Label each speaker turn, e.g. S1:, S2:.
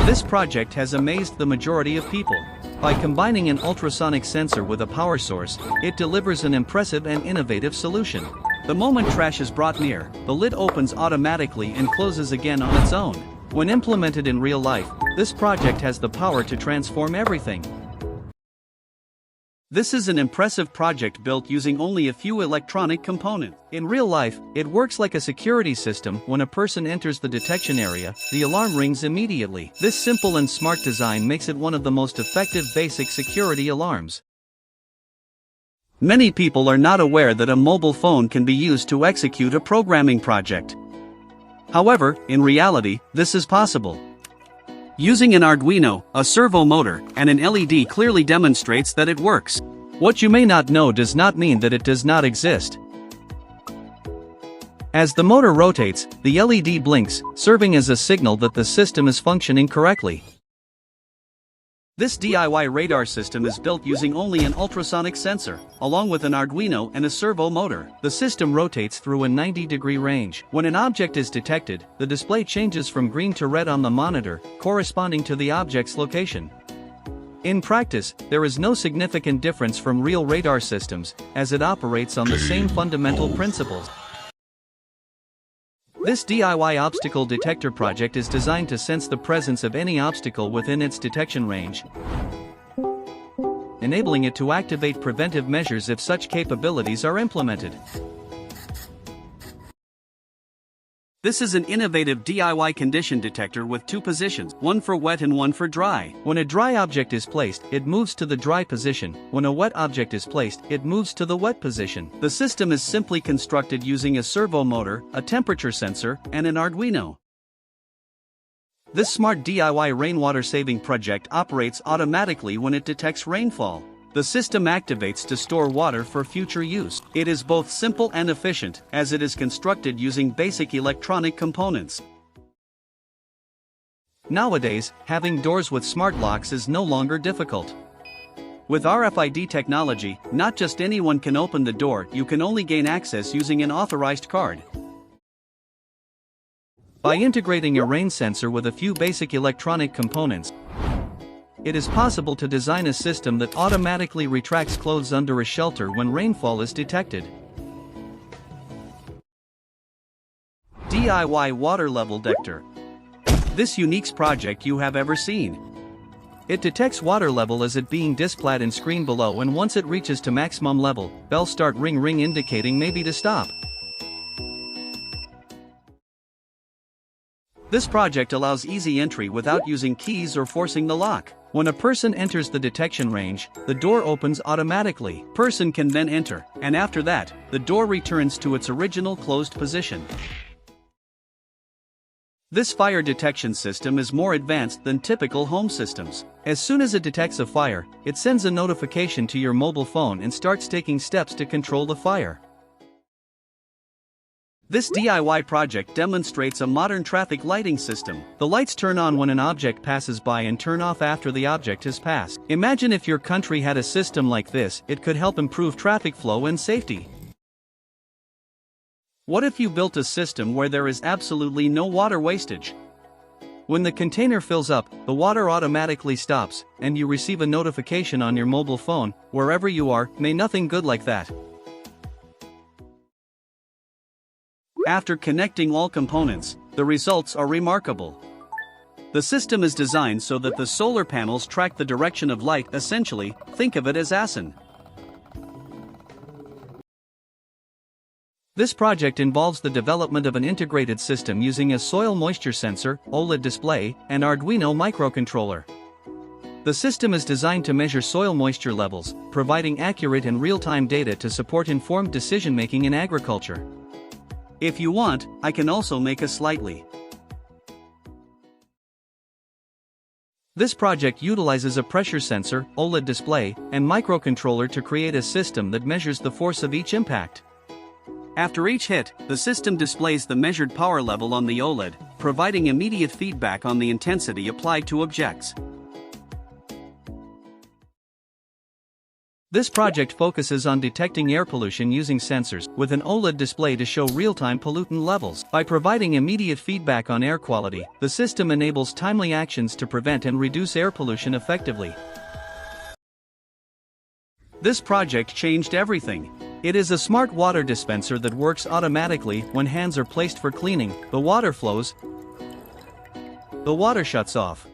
S1: This project has amazed the majority of people. By combining an ultrasonic sensor with a power source, it delivers an impressive and innovative solution. The moment trash is brought near, the lid opens automatically and closes again on its own. When implemented in real life, this project has the power to transform everything. This is an impressive project built using only a few electronic components. In real life, it works like a security system. When a person enters the detection area, the alarm rings immediately. This simple and smart design makes it one of the most effective basic security alarms. Many people are not aware that a mobile phone can be used to execute a programming project. However, in reality, this is possible. Using an Arduino, a servo motor, and an LED clearly demonstrates that it works. What you may not know does not mean that it does not exist. As the motor rotates, the LED blinks, serving as a signal that the system is functioning correctly. This DIY radar system is built using only an ultrasonic sensor, along with an Arduino and a servo motor. The system rotates through a 90-degree range. When an object is detected, the display changes from green to red on the monitor, corresponding to the object's location. In practice, there is no significant difference from real radar systems, as it operates on the same fundamental principles. This DIY obstacle detector project is designed to sense the presence of any obstacle within its detection range, enabling it to activate preventive measures if such capabilities are implemented. This is an innovative DIY condition detector with two positions, one for wet and one for dry. When a dry object is placed, it moves to the dry position. When a wet object is placed, it moves to the wet position. The system is simply constructed using a servo motor, a temperature sensor, and an Arduino. This smart DIY rainwater saving project operates automatically when it detects rainfall. The system activates to store water for future use. It is both simple and efficient, as it is constructed using basic electronic components. Nowadays, having doors with smart locks is no longer difficult. With RFID technology, not just anyone can open the door, you can only gain access using an authorized card. By integrating a rain sensor with a few basic electronic components, it is possible to design a system that automatically retracts clothes under a shelter when rainfall is detected. DIY water level detector. This unique project you have ever seen. It detects water level as it being displayed in screen below, and once it reaches to maximum level, bell start ring indicating maybe to stop. This project allows easy entry without using keys or forcing the lock. When a person enters the detection range, the door opens automatically. Person can then enter, and after that, the door returns to its original closed position. This fire detection system is more advanced than typical home systems. As soon as it detects a fire, it sends a notification to your mobile phone and starts taking steps to control the fire. This DIY project demonstrates a modern traffic lighting system. The lights turn on when an object passes by and turn off after the object has passed. Imagine if your country had a system like this. It could help improve traffic flow and safety. What if you built a system where there is absolutely no water wastage? When the container fills up, the water automatically stops, and you receive a notification on your mobile phone. Wherever you are, may nothing good like that. After connecting all components, the results are remarkable. The system is designed so that the solar panels track the direction of light. Essentially, think of it as ASIN. This project involves the development of an integrated system using a soil moisture sensor, OLED display, and Arduino microcontroller. The system is designed to measure soil moisture levels, providing accurate and real-time data to support informed decision-making in agriculture. If you want, I can also make a slightly. This project utilizes a pressure sensor, OLED display, and microcontroller to create a system that measures the force of each impact. After each hit, the system displays the measured power level on the OLED, providing immediate feedback on the intensity applied to objects. This project focuses on detecting air pollution using sensors, with an OLED display to show real-time pollutant levels. By providing immediate feedback on air quality, the system enables timely actions to prevent and reduce air pollution effectively. This project changed everything. It is a smart water dispenser that works automatically when hands are placed for cleaning. The water flows, the water shuts off.